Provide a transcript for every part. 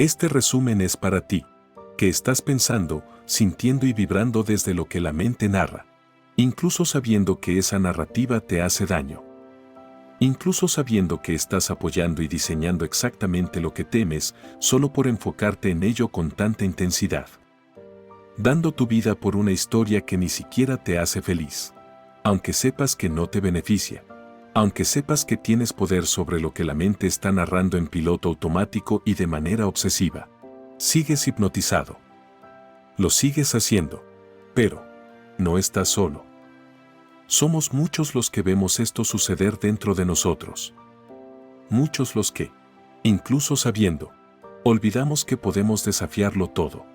Este resumen es para ti, que estás pensando, sintiendo y vibrando desde lo que la mente narra, incluso sabiendo que esa narrativa te hace daño. Incluso sabiendo que estás apoyando y diseñando exactamente lo que temes, solo por enfocarte en ello con tanta intensidad. Dando tu vida por una historia que ni siquiera te hace feliz. Aunque sepas que no te beneficia. Aunque sepas que tienes poder sobre lo que la mente está narrando en piloto automático y de manera obsesiva. Sigues hipnotizado. Lo sigues haciendo. Pero no estás solo. Somos muchos los que vemos esto suceder dentro de nosotros. Muchos los que, incluso sabiendo, olvidamos que podemos desafiarlo todo.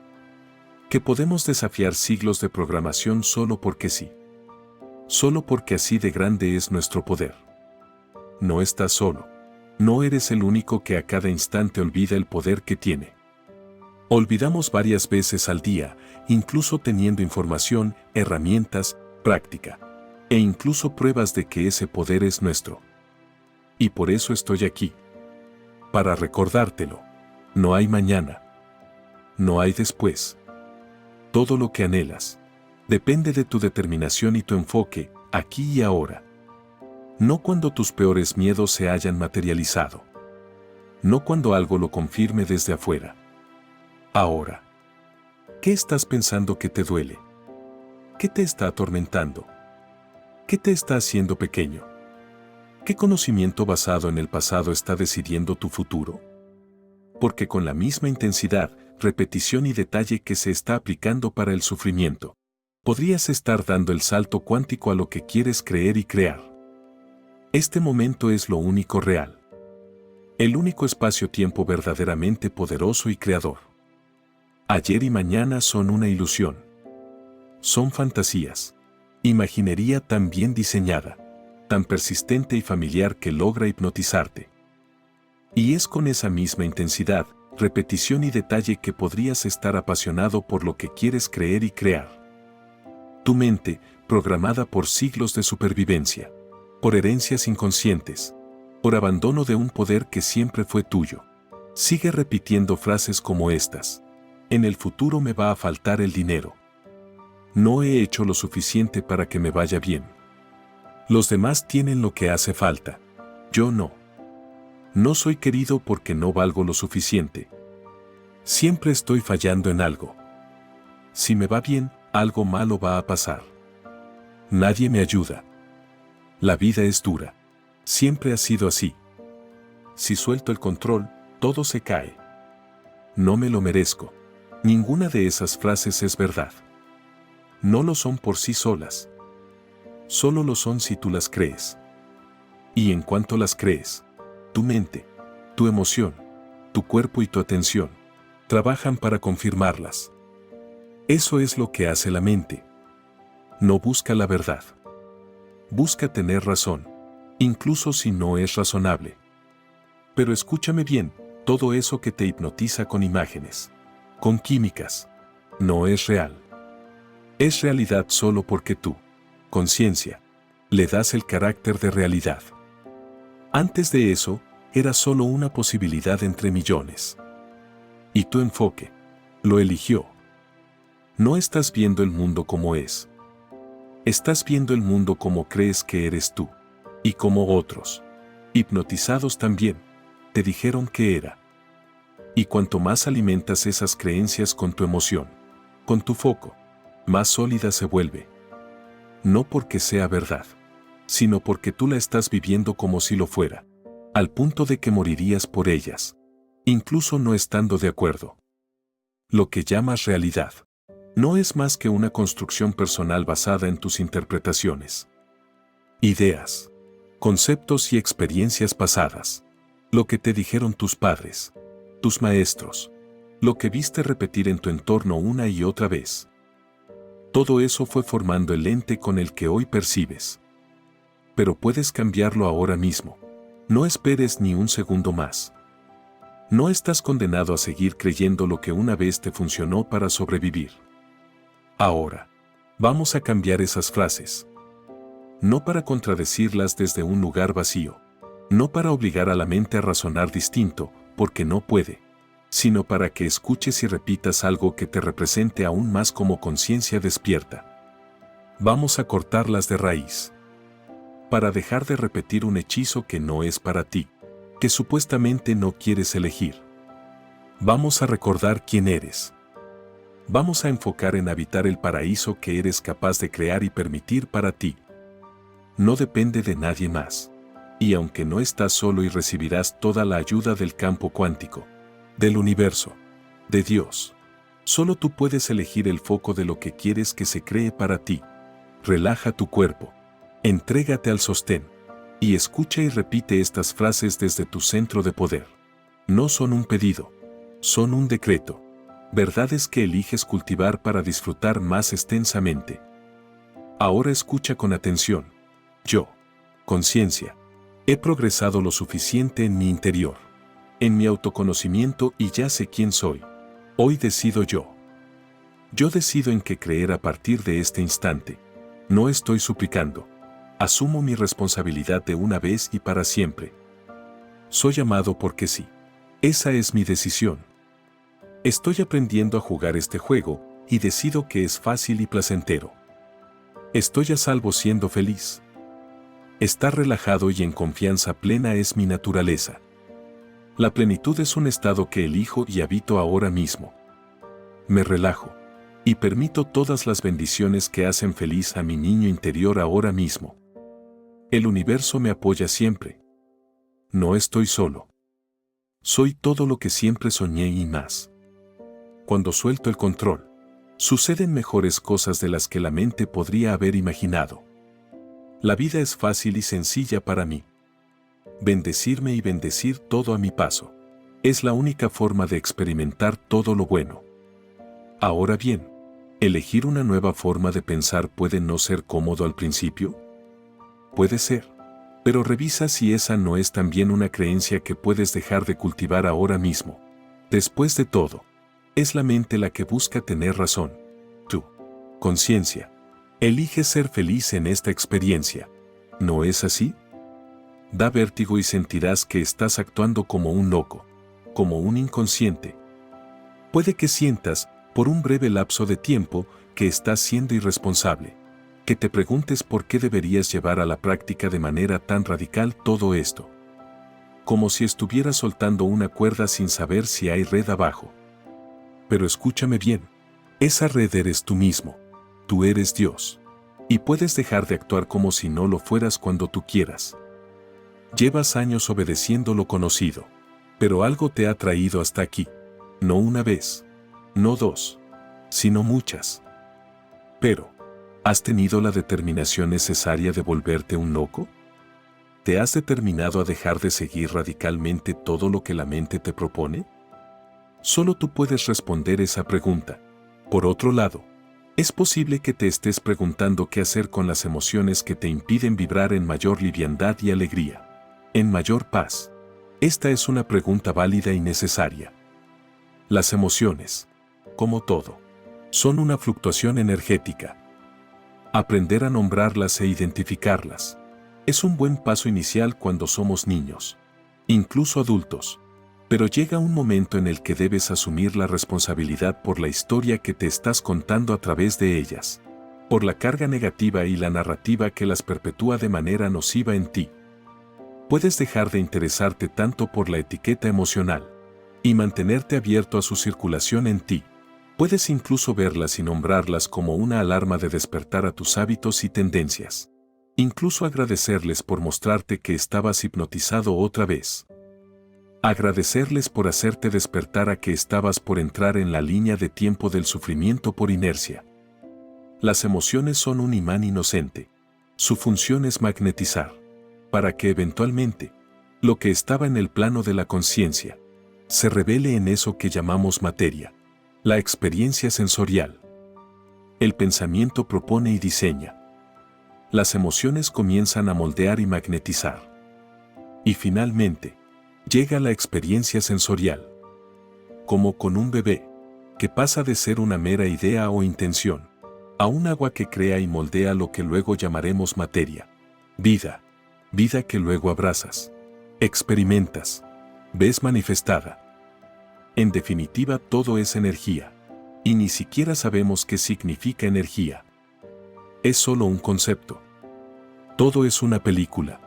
Que podemos desafiar siglos de programación solo porque sí. Solo porque así de grande es nuestro poder. No estás solo. No eres el único que a cada instante olvida el poder que tiene. Olvidamos varias veces al día, incluso teniendo información, herramientas, práctica, e incluso pruebas de que ese poder es nuestro. Y por eso estoy aquí. Para recordártelo. No hay mañana. No hay después. Todo lo que anhelas depende de tu determinación y tu enfoque, aquí y ahora. No cuando tus peores miedos se hayan materializado. No cuando algo lo confirme desde afuera. Ahora. ¿Qué estás pensando que te duele? ¿Qué te está atormentando? ¿Qué te está haciendo pequeño? ¿Qué conocimiento basado en el pasado está decidiendo tu futuro? Porque con la misma intensidad, repetición y detalle que se está aplicando para el sufrimiento, podrías estar dando el salto cuántico a lo que quieres creer y crear. Este momento es lo único real. El único espacio-tiempo verdaderamente poderoso y creador. Ayer y mañana son una ilusión. Son fantasías. Imaginería tan bien diseñada, tan persistente y familiar que logra hipnotizarte. Y es con esa misma intensidad, repetición y detalle que podrías estar apasionado por lo que quieres creer y crear. Tu mente, programada por siglos de supervivencia, por herencias inconscientes, por abandono de un poder que siempre fue tuyo, sigue repitiendo frases como estas. En el futuro me va a faltar el dinero. No he hecho lo suficiente para que me vaya bien. Los demás tienen lo que hace falta. Yo no. No soy querido porque no valgo lo suficiente. Siempre estoy fallando en algo. Si me va bien, algo malo va a pasar. Nadie me ayuda. La vida es dura. Siempre ha sido así. Si suelto el control, todo se cae. No me lo merezco. Ninguna de esas frases es verdad. No lo son por sí solas. Solo lo son si tú las crees. Y en cuanto las crees, tu mente, tu emoción, tu cuerpo y tu atención trabajan para confirmarlas. Eso es lo que hace la mente. No busca la verdad. Busca tener razón, incluso si no es razonable. Pero escúchame bien, todo eso que te hipnotiza con imágenes, con químicas, no es real. Es realidad solo porque tú, conciencia, le das el carácter de realidad. Antes de eso, era solo una posibilidad entre millones. Y tu enfoque, lo eligió. No estás viendo el mundo como es. Estás viendo el mundo como crees que eres tú, y como otros, hipnotizados también, te dijeron que era. Y cuanto más alimentas esas creencias con tu emoción, con tu foco, más sólida se vuelve. No porque sea verdad, sino porque tú la estás viviendo como si lo fuera, al punto de que morirías por ellas, incluso no estando de acuerdo. Lo que llamas realidad no es más que una construcción personal basada en tus interpretaciones, ideas, conceptos y experiencias pasadas, lo que te dijeron tus padres, tus maestros, lo que viste repetir en tu entorno una y otra vez. Todo eso fue formando el ente con el que hoy percibes. Pero puedes cambiarlo ahora mismo. No esperes ni un segundo más. No estás condenado a seguir creyendo lo que una vez te funcionó para sobrevivir. Ahora, vamos a cambiar esas frases. No para contradecirlas desde un lugar vacío. No para obligar a la mente a razonar distinto, porque no puede. sino para que escuches y repitas algo que te represente aún más como conciencia despierta. Vamos a cortarlas de raíz. Para dejar de repetir un hechizo que no es para ti, que supuestamente no quieres elegir. Vamos a recordar quién eres. Vamos a enfocar en habitar el paraíso que eres capaz de crear y permitir para ti. No depende de nadie más. Y aunque no estás solo y recibirás toda la ayuda del campo cuántico, del universo, de Dios. Solo tú puedes elegir el foco de lo que quieres que se cree para ti. Relaja tu cuerpo. Entrégate al sostén. Y escucha y repite estas frases desde tu centro de poder. No son un pedido. Son un decreto. Verdades que eliges cultivar para disfrutar más extensamente. Ahora escucha con atención. Yo, conciencia, he progresado lo suficiente en mi interior, en mi autoconocimiento y ya sé quién soy. Hoy decido yo. Yo decido en qué creer a partir de este instante. No estoy suplicando. Asumo mi responsabilidad de una vez y para siempre. Soy amado porque sí. Esa es mi decisión. Estoy aprendiendo a jugar este juego y decido que es fácil y placentero. Estoy a salvo siendo feliz. Estar relajado y en confianza plena es mi naturaleza. La plenitud es un estado que elijo y habito ahora mismo. Me relajo y permito todas las bendiciones que hacen feliz a mi niño interior ahora mismo. El universo me apoya siempre. No estoy solo. Soy todo lo que siempre soñé y más. Cuando suelto el control, suceden mejores cosas de las que la mente podría haber imaginado. La vida es fácil y sencilla para mí. Bendecirme y bendecir todo a mi paso. Es la única forma de experimentar todo lo bueno. Ahora bien, ¿elegir una nueva forma de pensar puede no ser cómodo al principio? Puede ser, pero revisa si esa no es también una creencia que puedes dejar de cultivar ahora mismo. Después de todo, es la mente la que busca tener razón. Tú, conciencia, eliges ser feliz en esta experiencia. ¿No es así? Da vértigo y sentirás que estás actuando como un loco, como un inconsciente. Puede que sientas, por un breve lapso de tiempo, que estás siendo irresponsable, que te preguntes por qué deberías llevar a la práctica de manera tan radical todo esto. Como si estuvieras soltando una cuerda sin saber si hay red abajo. Pero escúchame bien, esa red eres tú mismo, tú eres Dios. Y puedes dejar de actuar como si no lo fueras cuando tú quieras. Llevas años obedeciendo lo conocido, pero algo te ha traído hasta aquí. No una vez, no dos, sino muchas. Pero, ¿has tenido la determinación necesaria de volverte un loco? ¿Te has determinado a dejar de seguir radicalmente todo lo que la mente te propone? Solo tú puedes responder esa pregunta. Por otro lado, es posible que te estés preguntando qué hacer con las emociones que te impiden vibrar en mayor liviandad y alegría, en mayor paz. Esta es una pregunta válida y necesaria. Las emociones, como todo, son una fluctuación energética. Aprender a nombrarlas e identificarlas es un buen paso inicial cuando somos niños, incluso adultos. Pero llega un momento en el que debes asumir la responsabilidad por la historia que te estás contando a través de ellas, por la carga negativa y la narrativa que las perpetúa de manera nociva en ti. Puedes dejar de interesarte tanto por la etiqueta emocional y mantenerte abierto a su circulación en ti. Puedes incluso verlas y nombrarlas como una alarma de despertar a tus hábitos y tendencias. Incluso agradecerles por mostrarte que estabas hipnotizado otra vez. Agradecerles por hacerte despertar a que estabas por entrar en la línea de tiempo del sufrimiento por inercia. Las emociones son un imán inocente. Su función es magnetizar, para que eventualmente, lo que estaba en el plano de la conciencia, se revele en eso que llamamos materia, la experiencia sensorial. El pensamiento propone y diseña. Las emociones comienzan a moldear y magnetizar. Y finalmente, llega la experiencia sensorial. Como con un bebé, que pasa de ser una mera idea o intención, a un agua que crea y moldea lo que luego llamaremos materia. Vida. Vida que luego abrazas. Experimentas. Ves manifestada. En definitiva, todo es energía. Y ni siquiera sabemos qué significa energía. Es solo un concepto. Todo es una película.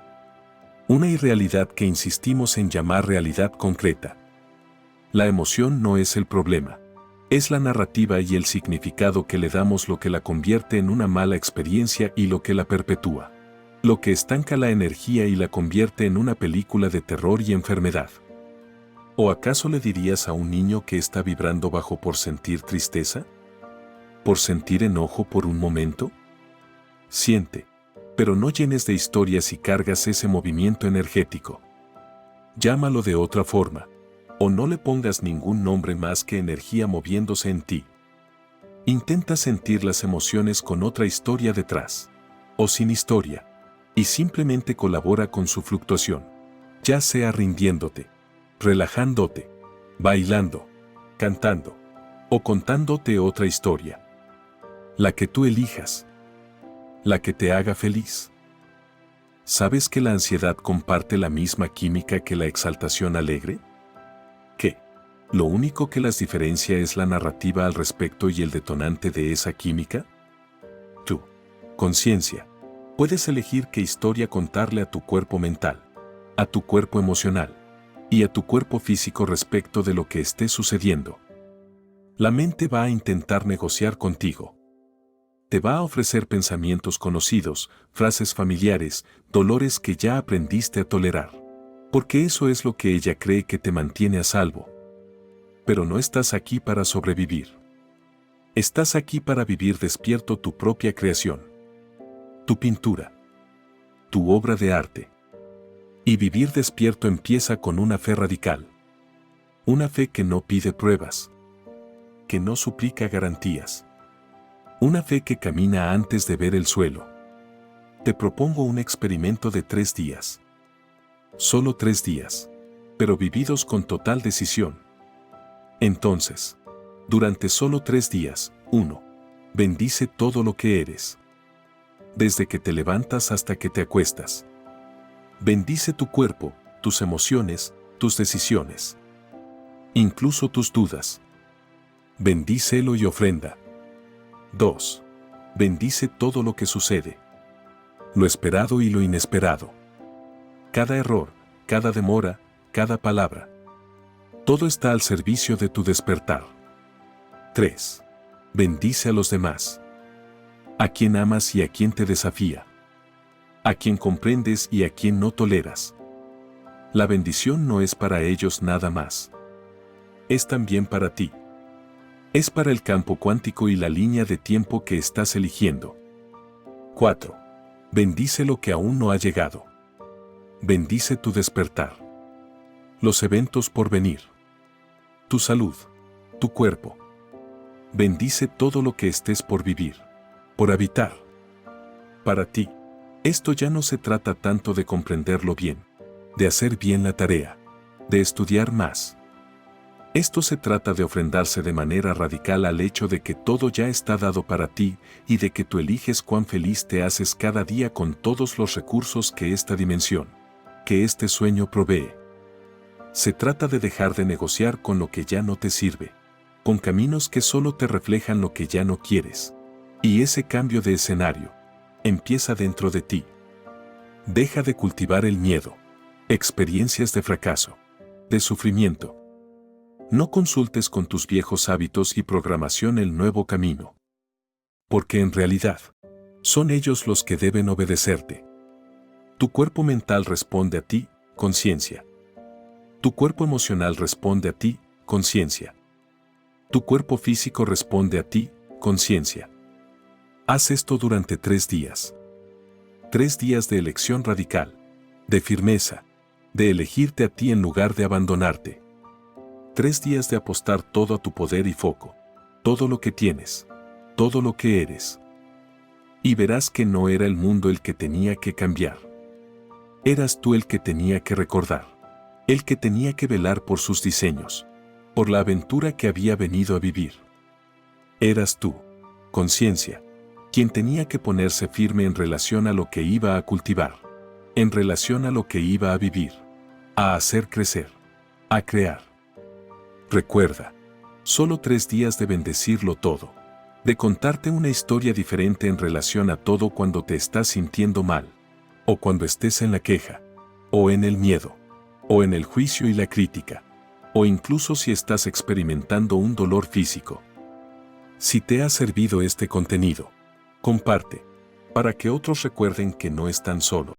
Una irrealidad que insistimos en llamar realidad concreta. La emoción no es el problema. Es la narrativa y el significado que le damos lo que la convierte en una mala experiencia y lo que la perpetúa. Lo que estanca la energía y la convierte en una película de terror y enfermedad. ¿O acaso le dirías a un niño que está vibrando bajo por sentir tristeza? ¿Por sentir enojo por un momento? Siente, pero no llenes de historias y cargas ese movimiento energético. Llámalo de otra forma, o no le pongas ningún nombre más que energía moviéndose en ti. Intenta sentir las emociones con otra historia detrás, o sin historia, y simplemente colabora con su fluctuación, ya sea rindiéndote, relajándote, bailando, cantando, o contándote otra historia. La que tú elijas. La que te haga feliz. ¿Sabes que la ansiedad comparte la misma química que la exaltación alegre? ¿Qué? ¿Lo único que las diferencia es la narrativa al respecto y el detonante de esa química? Tú, conciencia, puedes elegir qué historia contarle a tu cuerpo mental, a tu cuerpo emocional y a tu cuerpo físico respecto de lo que esté sucediendo. La mente va a intentar negociar contigo. Te va a ofrecer pensamientos conocidos, frases familiares, dolores que ya aprendiste a tolerar. Porque eso es lo que ella cree que te mantiene a salvo. Pero no estás aquí para sobrevivir. Estás aquí para vivir despierto tu propia creación. Tu pintura. Tu obra de arte. Y vivir despierto empieza con una fe radical. Una fe que no pide pruebas. Que no suplica garantías. Una fe que camina antes de ver el suelo. Te propongo un experimento de 3 días. Solo 3 días, pero vividos con total decisión. Entonces, durante solo 3 días, 1. Bendice todo lo que eres. Desde que te levantas hasta que te acuestas. Bendice tu cuerpo, tus emociones, tus decisiones. Incluso tus dudas. Bendícelo y ofrenda. 2. Bendice todo lo que sucede. Lo esperado y lo inesperado. Cada error, cada demora, cada palabra. Todo está al servicio de tu despertar. 3. Bendice a los demás. A quien amas y a quien te desafía. A quien comprendes y a quien no toleras. La bendición no es para ellos nada más. Es también para ti. Es para el campo cuántico y la línea de tiempo que estás eligiendo. 4. Bendice lo que aún no ha llegado. Bendice tu despertar. Los eventos por venir. Tu salud. Tu cuerpo. Bendice todo lo que estés por vivir. Por habitar. Para ti. Esto ya no se trata tanto de comprenderlo bien, de hacer bien la tarea, de estudiar más. Esto se trata de ofrendarse de manera radical al hecho de que todo ya está dado para ti y de que tú eliges cuán feliz te haces cada día con todos los recursos que esta dimensión, que este sueño provee. Se trata de dejar de negociar con lo que ya no te sirve, con caminos que solo te reflejan lo que ya no quieres. Y ese cambio de escenario empieza dentro de ti. Deja de cultivar el miedo, experiencias de fracaso, de sufrimiento. No consultes con tus viejos hábitos y programación el nuevo camino. Porque en realidad, son ellos los que deben obedecerte. Tu cuerpo mental responde a ti, conciencia. Tu cuerpo emocional responde a ti, conciencia. Tu cuerpo físico responde a ti, conciencia. Haz esto durante 3 días. 3 días de elección radical, de firmeza, de elegirte a ti en lugar de abandonarte. 3 días de apostar todo a tu poder y foco, todo lo que tienes, todo lo que eres. Y verás que no era el mundo el que tenía que cambiar. Eras tú el que tenía que recordar, el que tenía que velar por sus diseños, por la aventura que había venido a vivir. Eras tú, conciencia, quien tenía que ponerse firme en relación a lo que iba a cultivar, en relación a lo que iba a vivir, a hacer crecer, a crear. Recuerda, solo 3 días de bendecirlo todo. De contarte una historia diferente en relación a todo cuando te estás sintiendo mal, o cuando estés en la queja, o en el miedo, o en el juicio y la crítica, o incluso si estás experimentando un dolor físico. Si te ha servido este contenido, comparte, para que otros recuerden que no están solos.